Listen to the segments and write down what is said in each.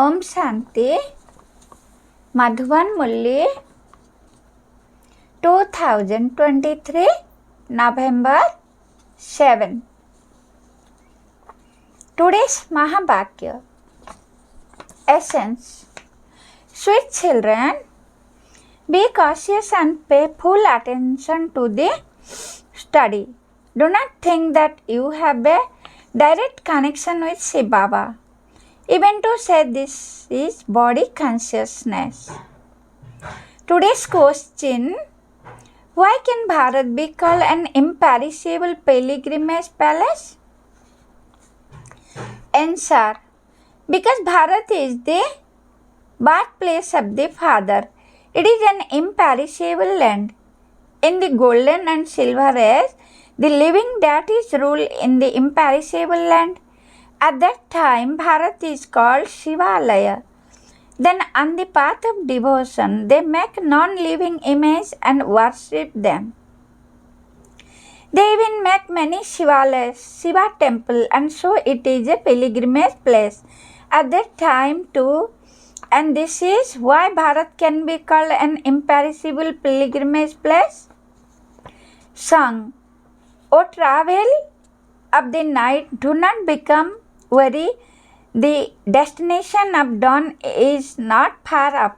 Om Shanti. Madhuban Murli, 2023 November 7. Today's Mahabhagya. Essence. Sweet children, be cautious and pay full attention to the study. Do not think that you have a direct connection with Shiv Baba. Even to say this is body consciousness. Today's question: why can Bharat be called an imperishable pilgrimage palace? Answer: because Bharat is the birthplace of the Father. It is an imperishable land. In the golden and silver age, the living deities rule in the imperishable land. At that time, Bharat is called Shivalaya. Then on the path of devotion, they make non-living images and worship them. They even make many Shivalayas, Shiva temple, and so it is a pilgrimage place at that time too. And this is why Bharat can be called an imperishable pilgrimage place. Song. O travel of the night, do not become weary. The destination of dawn is not far up.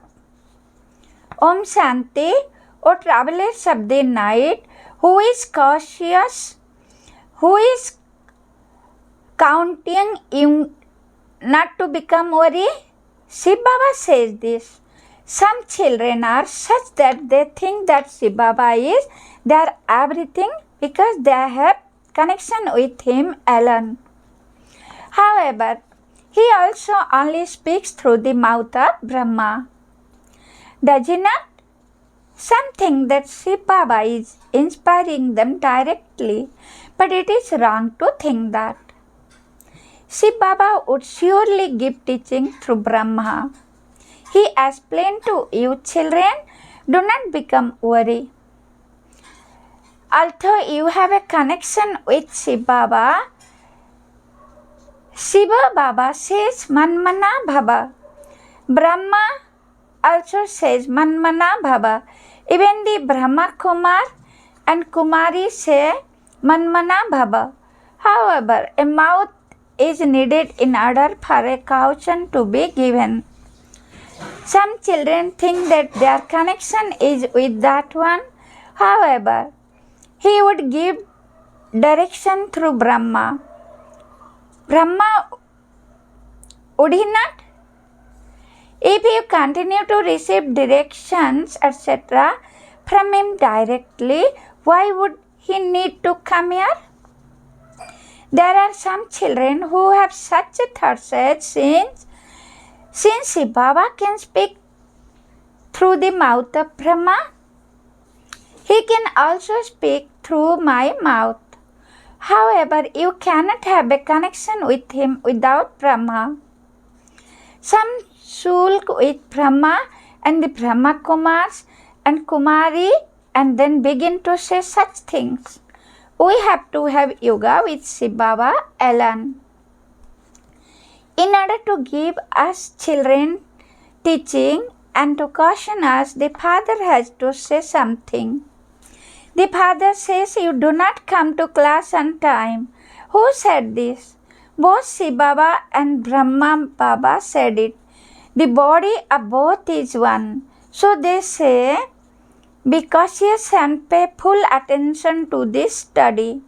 Om Shanti. O travelers of the night, who is cautious, who is counting not to become weary? Shiv Baba says this. Some children are such that they think that Shiv Baba is their everything because they have connection with him alone. However, he also only speaks through the mouth of Brahma. Does he not? Some think that Shiv Baba is inspiring them directly, but it is wrong to think that. Shiv Baba would surely give teaching through Brahma. He explained to you children, do not become weary. Although you have a connection with Shiv Baba, Shiva Baba says Manmana Bhava. Brahma also says Manmana Bhava. Even the Brahmakumaris and Kumari say Manmana Bhava. However, a mouth is needed in order for a caution to be given. Some children think that their connection is with that one. However, he would give direction through Brahma. Brahma, would he not? If you continue to receive directions, etc., from him directly, why would he need to come here? There are some children who have such a thought as since Shiv Baba can speak through the mouth of Brahma, he can also speak through my mouth. However, you cannot have a connection with him without Brahma. Some sulk with Brahma and the Brahmakumaris and Kumari and then begin to say such things. We have to have yoga with Shiv Baba alone. In order to give us children teaching and to caution us, the Father has to say something. The Father says, you do not come to class on time. Who said this? Both Shiv Baba and Brahma Baba said it. The body of both is one. So they say, be cautious and pay full attention to this study.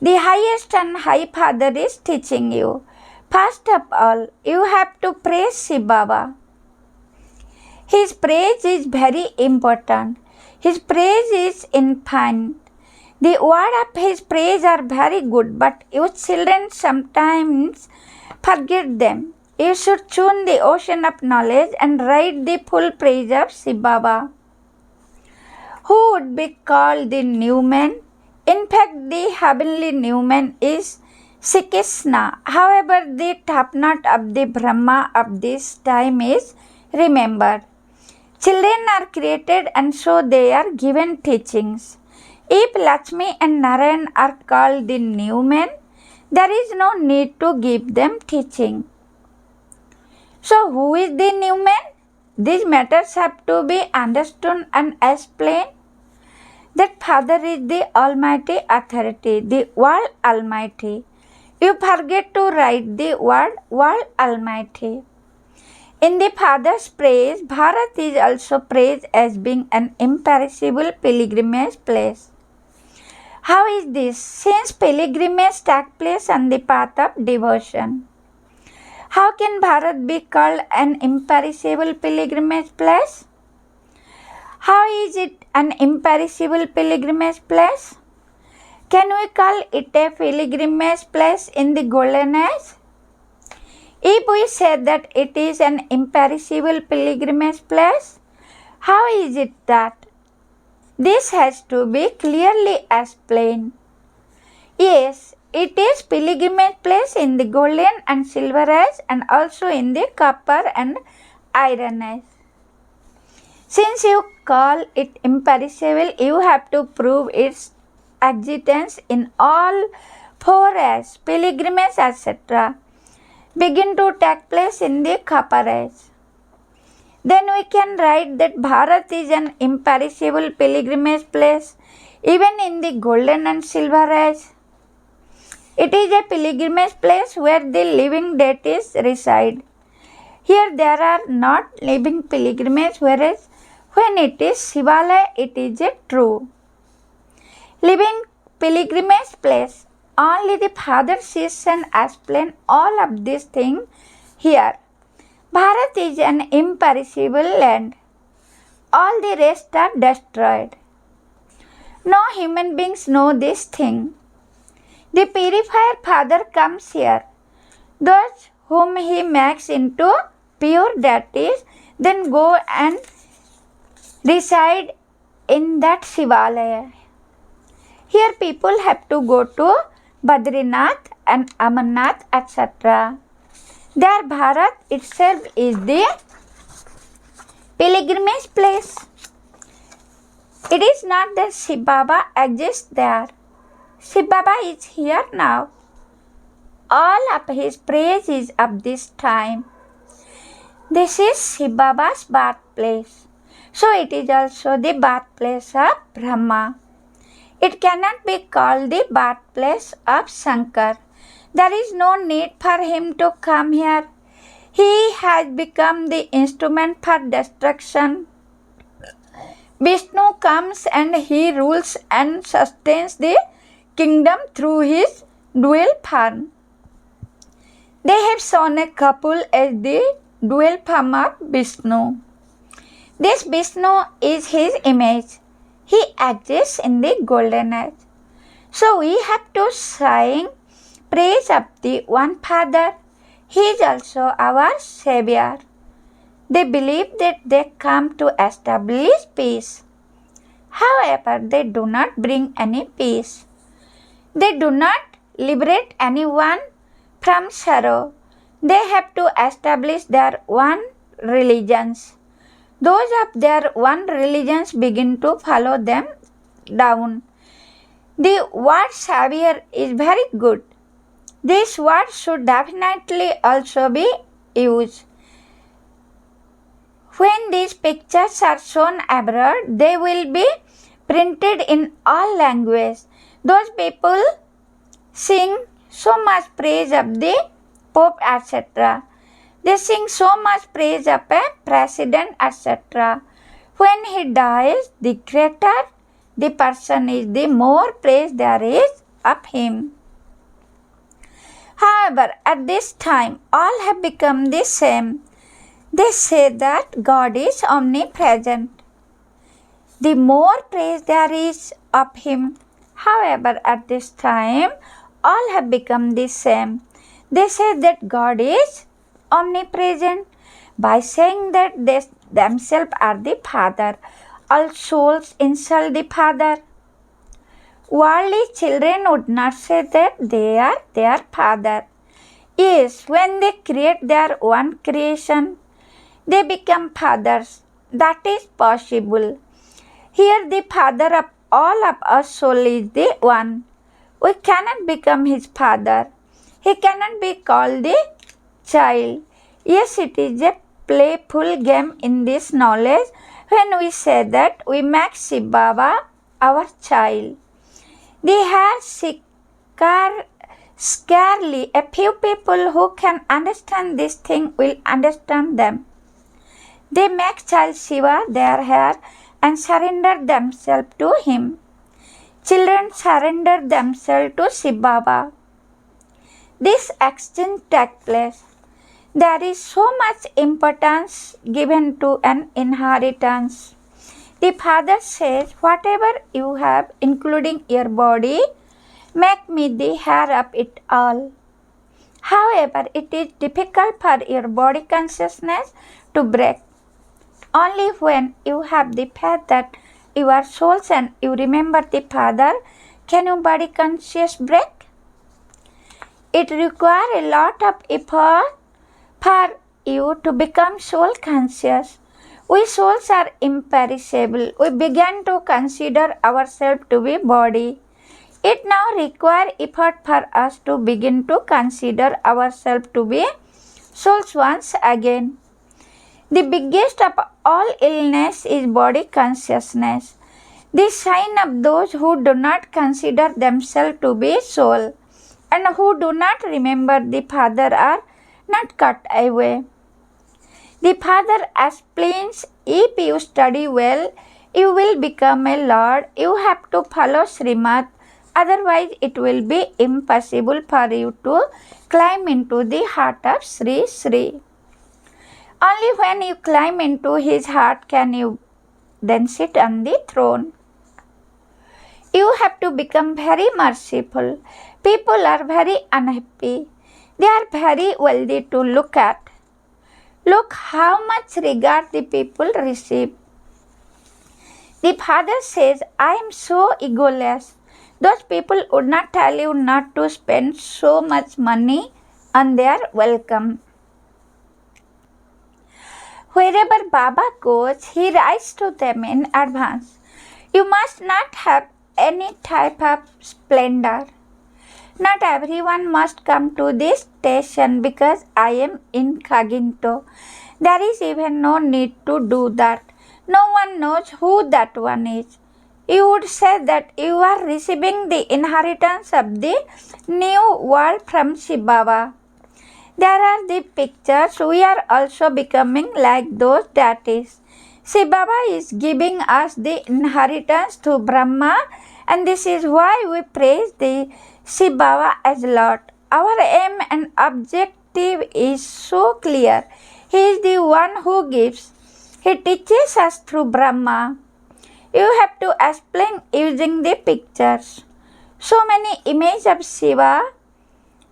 The highest and high Father is teaching you. First of all, you have to praise Shiv Baba. His praise is very important. His praise is infinite. The words of his praise are very good, but you children sometimes forget them. You should tune the ocean of knowledge and write the full praise of Shiv Baba, who would be called the new man. In fact, the heavenly new man is Shri Krishna. However, the top knot of the Brahma of this time is remembered. Children are created and so they are given teachings. If Lakshmi and Narayan are called the new men, there is no need to give them teaching. So who is the new man? These matters have to be understood and explained. That Father is the Almighty Authority, the World Almighty. You forget to write the word World Almighty. In the Father's praise, Bharat is also praised as being an imperishable pilgrimage place. How is this? Since pilgrimage take place on the path of devotion, how can Bharat be called an imperishable pilgrimage place? How is it an imperishable pilgrimage place? Can we call it a pilgrimage place in the golden age? If we say that it is an imperishable pilgrimage place, how is it that? This has to be clearly explained. Yes, it is pilgrimage place in the golden and silver age and also in the copper and iron age. Since you call it imperishable, you have to prove its existence in all four ages, pilgrimage, etc. begin to take place in the copper age. Then we can write that Bharat is an imperishable pilgrimage place even in the golden and silver age. It is a pilgrimage place where the living deities reside. Here there are not living pilgrimages, whereas when it is Shivalaya, it is a true living pilgrimage place. Only the Father sees and explains all of these things here. Bharat is an imperishable land. All the rest are destroyed. No human beings know this thing. The purifier Father comes here. Those whom he makes into pure deities then go and reside in that Shivalaya. Here people have to go to Badrinath and Amarnath, etc. There Bharat itself is the pilgrimage place. It is not that Shiv Baba exists there. Shiv Baba is here now. All of his praise is of this time. This is Shiv Baba's birthplace. So it is also the birthplace of Brahma. It cannot be called the birthplace of Shankar. There is no need for him to come here. He has become the instrument for destruction. Vishnu comes and he rules and sustains the kingdom through his dual form. They have shown a couple as the dual form of Vishnu. This Vishnu is his image. He exists in the golden age. So we have to sing praise of the one Father. He is also our Savior. They believe that they come to establish peace. However, they do not bring any peace. They do not liberate anyone from sorrow. They have to establish their one religions. Those of their one religions begin to follow them down. The word Savior is very good. This word should definitely also be used. When these pictures are shown abroad, they will be printed in all languages. Those people sing so much praise of the Pope, etc. They sing so much praise of a president, etc. When he dies, the greater the person is, the more praise there is of him. However, at this time, all have become the same. They say that God is omnipresent. The more praise there is of him. However, at this time, all have become the same. They say that God is omnipresent. By saying that they themselves are the Father, all souls insult the Father. Worldly children would not say that they are their Father. Yes, when they create their one creation, they become fathers. That is possible. Here the Father of all of us soul is the one. We cannot become his father. He cannot be called the child. Yes, it is a playful game in this knowledge when we say that we make Shiv Baba our child. There are scarcely a few people who can understand this thing will understand them. They make child Shiva their heir and surrender themselves to him. Children surrender themselves to Shiv Baba. This exchange takes place. There is so much importance given to an inheritance. The father says, whatever you have, including your body, make me the heir of it all. However, it is difficult for your body consciousness to break. Only when you have the faith that you are souls and you remember the Father, can your body conscious break? It requires a lot of effort for you to become soul conscious. We souls are imperishable. We began to consider ourselves to be body. It now requires effort for us to begin to consider ourselves to be souls once again. The biggest of all illness is body consciousness. The sign of those who do not consider themselves to be soul and who do not remember the Father are not cut away. The Father explains, if you study well, you will become a Lord. You have to follow Srimad, otherwise it will be impossible for you to climb into the heart of Sri Sri. Only when you climb into his heart can you then sit on the throne. You have to become very merciful. People are very unhappy. They are very wealthy to look at. Look how much regard the people receive. The Father says, I am so egoless. Those people would not tell you not to spend so much money on their welcome. Wherever Baba goes, he writes to them in advance. You must not have any type of splendor. Not everyone must come to this station because I am incognito. There is even no need to do that. No one knows who that one is. You would say that you are receiving the inheritance of the new world from Shiv Baba. There are the pictures. We are also becoming like those deities. Shiv Baba is giving us the inheritance to Brahma, and this is why we praise the Shiv Baba as Lord. Our aim and objective is so clear. He is the one who gives. He teaches us through Brahma. You have to explain using the pictures. So many images of Shiva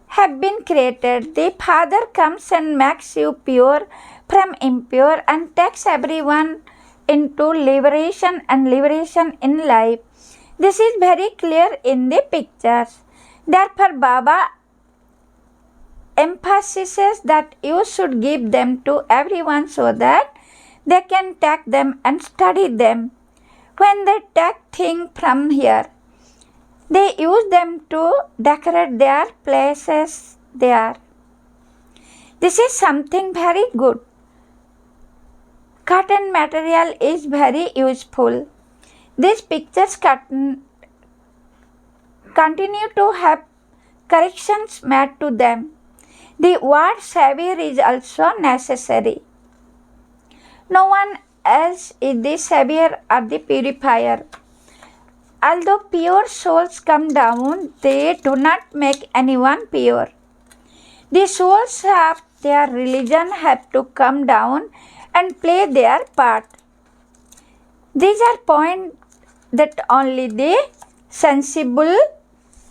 have been created. The Father comes and makes you pure from impure and takes everyone into liberation and liberation in life. This is very clear in the pictures. Therefore, Baba emphasizes that you should give them to everyone so that they can take them and study them. When they take things from here, they use them to decorate their places there. This is something very good. Cotton material is very useful. These pictures continue to have corrections made to them. The word Savior is also necessary. No one else is the Savior or the purifier. Although pure souls come down, they do not make anyone pure. The souls of their religion have to come down and play their part. These are points that only the sensible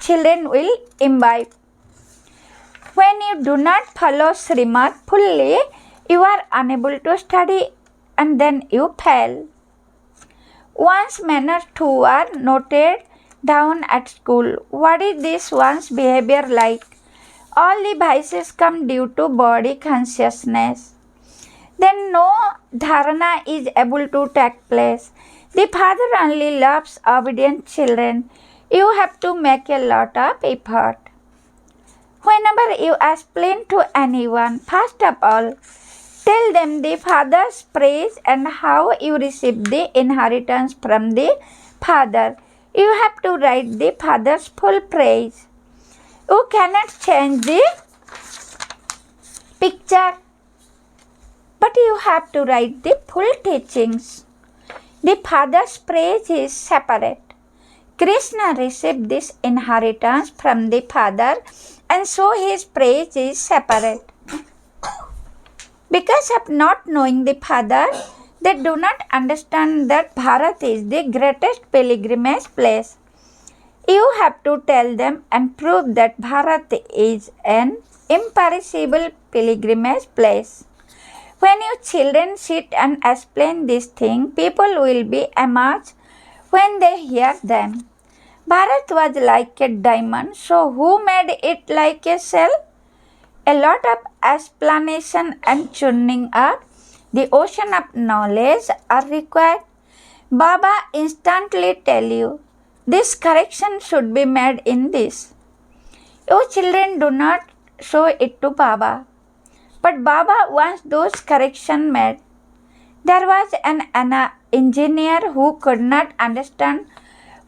children will imbibe. When you do not follow Srimad fully, you are unable to study and then you fail. One's manners too are noted down at school. What is this one's behavior like? All the vices come due to body consciousness. Then no dharana is able to take place. The Father only loves obedient children. You have to make a lot of effort. Whenever you explain to anyone, first of all, tell them the Father's praise and how you receive the inheritance from the Father. You have to write the Father's full praise. You cannot change the picture, but you have to write the full teachings. The Father's praise is separate. Krishna received this inheritance from the Father, and so his praise is separate. Because of not knowing the Father, they do not understand that Bharat is the greatest pilgrimage place. You have to tell them and prove that Bharat is an imperishable pilgrimage place. When you children sit and explain this thing, people will be amazed when they hear them. Bharat was like a diamond, so who made it like a shell? A lot of explanation and tuning up the ocean of knowledge are required. Baba instantly tell you, this correction should be made in this. You children do not show it to Baba, but Baba wants those corrections made. There was an engineer who could not understand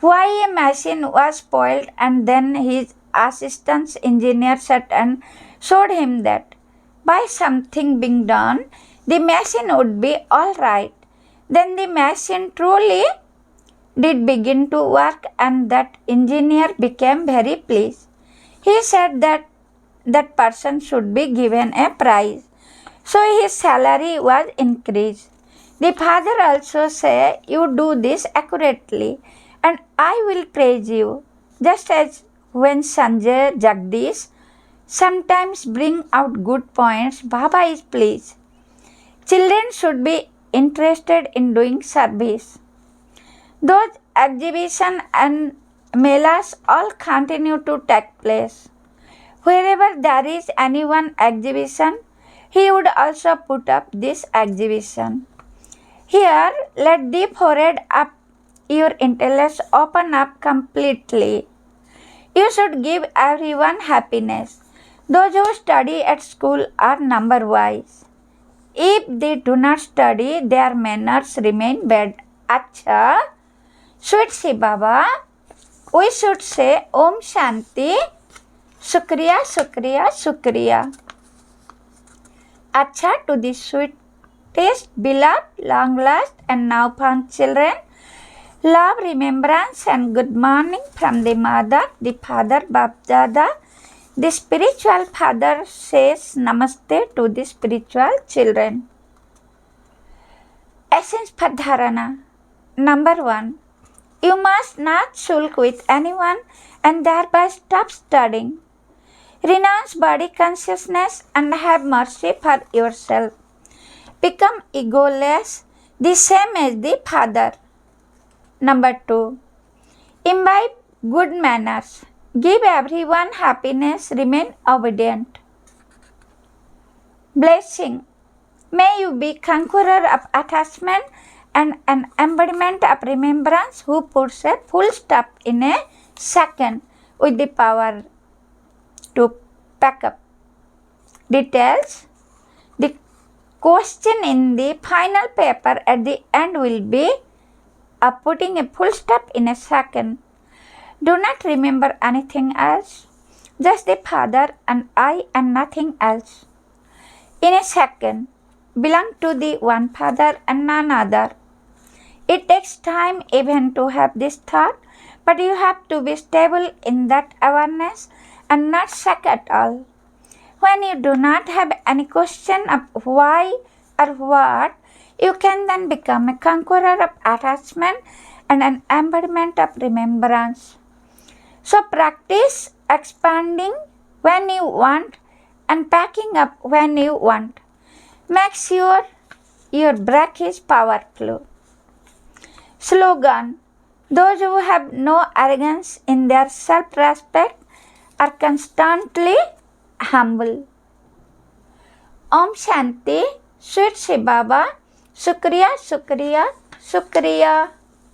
why a machine was spoiled, and then his assistant engineer sat and showed him that by something being done, the machine would be all right. Then the machine truly did begin to work, and that engineer became very pleased. He said that that person should be given a prize. So his salary was increased. The Father also said, you do this accurately, and I will praise you. Just as when Sanjay Jagdish sometimes bring out good points, Baba is pleased. Children should be interested in doing service. Those exhibitions and melas all continue to take place. Wherever there is any one exhibition, he would also put up this exhibition. Here, let the forehead of your intellect open up completely. You should give everyone happiness. Those who study at school are number wise. If they do not study, their manners remain bad. Acha, sweet Sai Baba, we should say Om Shanti, Shukriya, Shukriya, Shukriya. Acha to the sweetest, beloved, long last and now found children. Love, remembrance and good morning from the mother, the father, Babdada. The spiritual father says namaste to the spiritual children. Essence for dharana. Number 1. You must not sulk with anyone and thereby stop studying. Renounce body consciousness and have mercy for yourself. Become egoless, the same as the Father. Number 2. Imbibe good manners. Give everyone happiness. Remain obedient. Blessing. May you be conqueror of attachment and an embodiment of remembrance who puts a full stop in a second with the power to pack up. Details. The question in the final paper at the end will be of putting a full stop in a second. Do not remember anything else, just the Father and I and nothing else. In a second, belong to the one Father and none other. It takes time even to have this thought, but you have to be stable in that awareness and not shock at all. When you do not have any question of why or what, you can then become a conqueror of attachment and an embodiment of remembrance. So practice expanding when you want and packing up when you want. Make sure your breath is powerful. Slogan. Those who have no arrogance in their self-respect are constantly humble. Om Shanti, sweet Sai Baba, Shukriya, Shukriya, Shukriya.